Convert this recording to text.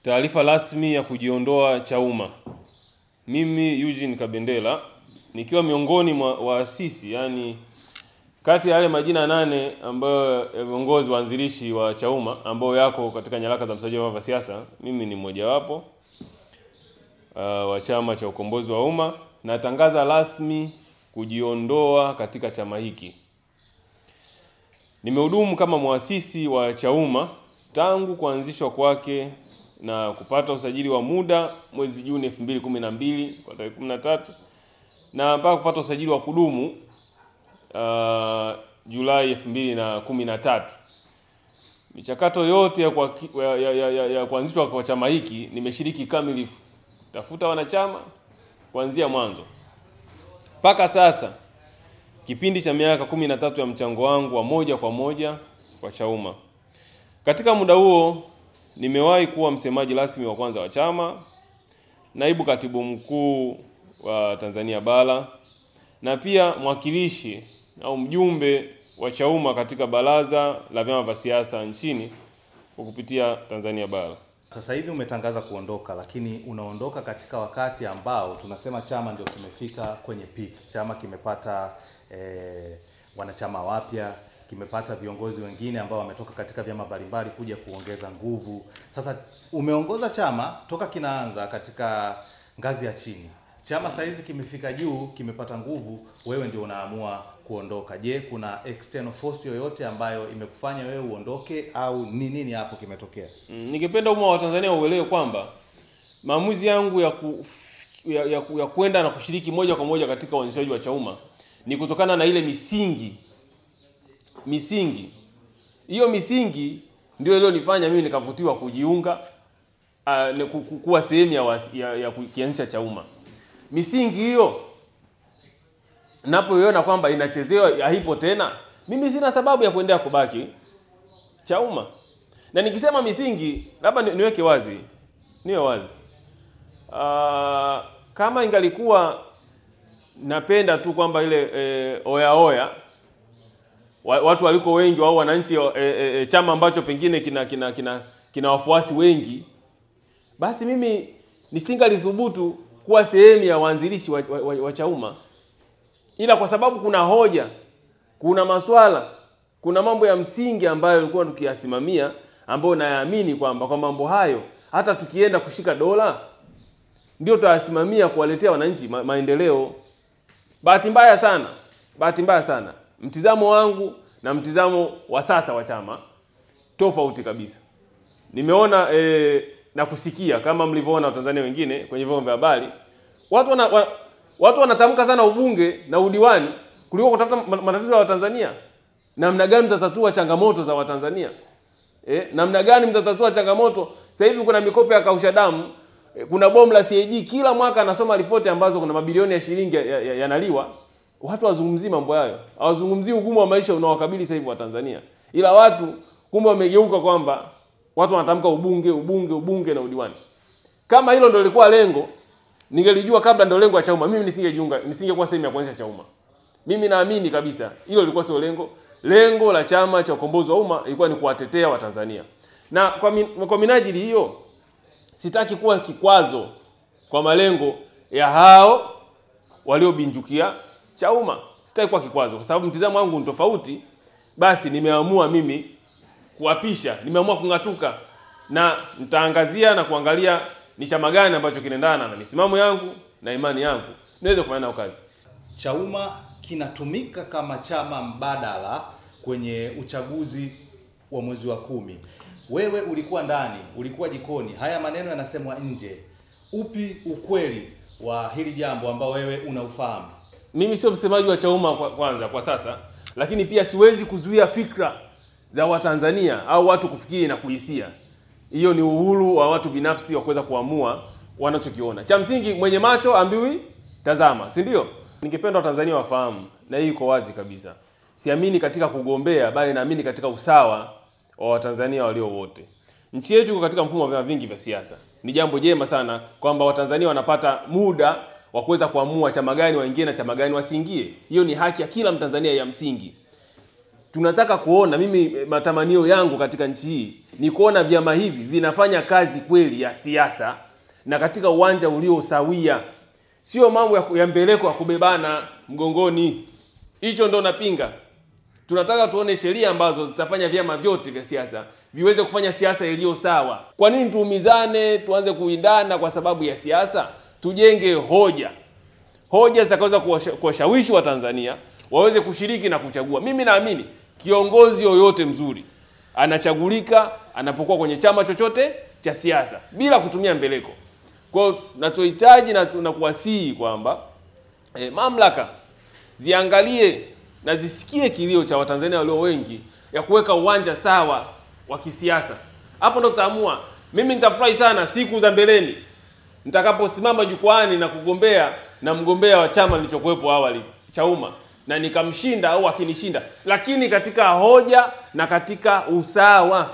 Taarifa rasmi ya kujiondoa Chauma. Mimi Eugene Kabendela nikiwa miongoni mwa waasisi, yani kati ya yale majina 8 ambayo viongozi waanzilishi wa Chauma ambao yako katika nyaraka za msajili wa siasa, mimi ni mmoja wapo wa Chama cha Ukombozi wa Umma. Natangaza rasmi kujiondoa katika chama hiki. Nimehudumu kama muasisi wa Chauma tangu kuanzishwa kwake na kupata usajili wa muda mwezi Juni 2012 kwa tarehe 13 na mpaka kupata usajili wa kudumu Julai 2013. Michakato yote ya kuanzishwa kwa chama hiki nimeshiriki kamilifu, tafuta wanachama kuanzia mwanzo mpaka sasa, kipindi cha miaka 13 ya mchango wangu wa moja kwa moja kwa Chauma. Katika muda huo nimewahi kuwa msemaji rasmi wa kwanza wa chama, naibu katibu mkuu wa Tanzania Bara, na pia mwakilishi au mjumbe wa Chauma katika baraza la vyama vya siasa nchini kwa kupitia Tanzania Bara. Sasa hivi umetangaza kuondoka, lakini unaondoka katika wakati ambao tunasema chama ndio kimefika kwenye peak. Chama kimepata wanachama wapya, kimepata viongozi wengine ambao wametoka katika vyama mbalimbali kuja kuongeza nguvu. Sasa umeongoza chama toka kinaanza katika ngazi ya chini. Chama saizi kimefika juu, kimepata nguvu, wewe ndio unaamua kuondoka. Je, kuna external force yoyote ambayo imekufanya wewe uondoke au ni nini hapo kimetokea? Ningependa umma wa Tanzania uelewe kwamba maamuzi yangu ya kwenda na kushiriki moja kwa moja katika uanzishaji wa Chauma ni kutokana na ile misingi. Hiyo misingi ndio iliyonifanya mimi nikavutiwa kujiunga kuwa sehemu ya kuanzisha Chauma. Misingi hiyo napoiona kwamba inachezewa, haipo tena, mimi sina sababu ya kuendelea kubaki Chauma. Na nikisema misingi, labda niweke wazi, kama ingalikuwa napenda tu kwamba ile oya watu waliko wengi au wananchi, chama ambacho pengine kina wafuasi wengi, basi mimi nisingalithubutu kuwa sehemu ya waanzilishi wa Chauma. Ila kwa sababu kuna hoja, kuna maswala, kuna mambo ya msingi ambayo tulikuwa tukiyasimamia, ambayo naamini kwamba kwa mambo hayo hata tukienda kushika dola ndio tutasimamia kuwaletea wananchi maendeleo. Bahati mbaya sana mtizamo wangu na mtizamo wa sasa wa chama tofauti kabisa. Nimeona na kusikia kama mlivyoona Watanzania wengine kwenye vyombo vya habari, watu wanatamka sana ubunge na udiwani kuliko kutafuta matatizo ya Watanzania. Namna gani mtatatua changamoto za Watanzania? Namna gani mtatatua changamoto? Sasa hivi kuna mikopo ya kausha damu, kuna bomu la CAG, kila mwaka anasoma ripoti ambazo kuna mabilioni ya shilingi yanaliwa. Watu wazungumzie mambo hayo, hawazungumzii ugumu wa maisha unaowakabili sasa hivi wa Tanzania. Ila watu kumbe wamegeuka kwamba watu wanatamka ubunge na udiwani. Kama hilo ndio lilikuwa lengo, ningelijua kabla ndio lengo la Chauma, mimi nisingekuwa sehemu ya kuanzisha Chauma. Mimi naamini kabisa hilo lilikuwa sio lengo. Lengo la Chama cha Ukombozi wa Umma ilikuwa ni kuwatetea Watanzania. Na kwa minajili hiyo sitaki kuwa kikwazo kwa malengo ya hao waliobinjukia Chauma. Sitaki kuwa kikwazo kwa sababu mtizamo wangu ni tofauti. Basi nimeamua mimi kuapisha, nimeamua kungatuka, na nitaangazia na kuangalia ni chama gani ambacho kinaendana na misimamo yangu na imani yangu niweze kufanya nao kazi. Chauma kinatumika kama chama mbadala kwenye uchaguzi wa mwezi wa 10. Wewe ulikuwa ndani, ulikuwa jikoni, haya maneno yanasemwa nje. Upi ukweli wa hili jambo ambao wewe unaufahamu? Mimi sio msemaji wa Chauma kwanza kwa sasa, lakini pia siwezi kuzuia fikra za Watanzania au watu kufikiri na kuhisia. Hiyo ni uhuru wa watu binafsi wa kuweza kuamua wanachokiona. Cha msingi mwenye macho ambiwi tazama, si ndio? Ningependa Watanzania wafahamu, na hii iko wazi kabisa, siamini katika kugombea, bali naamini katika usawa wa Watanzania walio wote. Nchi yetu iko katika mfumo wa vyama vingi vya siasa. Ni jambo jema sana kwamba Watanzania wanapata muda wa kuweza kuamua chama gani waingie na chama gani wasiingie. Hiyo ni haki ya kila Mtanzania ya msingi. Tunataka kuona, mimi matamanio yangu katika nchi hii ni kuona vyama hivi vinafanya kazi kweli ya siasa na katika uwanja ulio sawia, sio mambo ya mbeleko ya kubebana mgongoni. Hicho ndo napinga. Tunataka tuone sheria ambazo zitafanya vyama vyote vya siasa viweze kufanya siasa iliyo sawa. Kwa nini tuumizane, tuanze kuindana kwa sababu ya siasa? Tujenge hoja zitakaweza kuwashawishi wa Tanzania waweze kushiriki na kuchagua. Mimi naamini kiongozi yoyote mzuri anachagulika anapokuwa kwenye chama chochote cha siasa bila kutumia mbeleko. Kwa hiyo natuhitaji na tunakuwasihi kwamba mamlaka ziangalie na zisikie kilio cha Watanzania walio wengi ya kuweka uwanja sawa wa kisiasa. Hapo ndo tutaamua. Mimi nitafurahi sana siku za mbeleni nitakaposimama jukwaani na kugombea na mgombea wa chama nilichokuepo awali, Chauma, na nikamshinda au akinishinda, lakini katika hoja na katika usawa.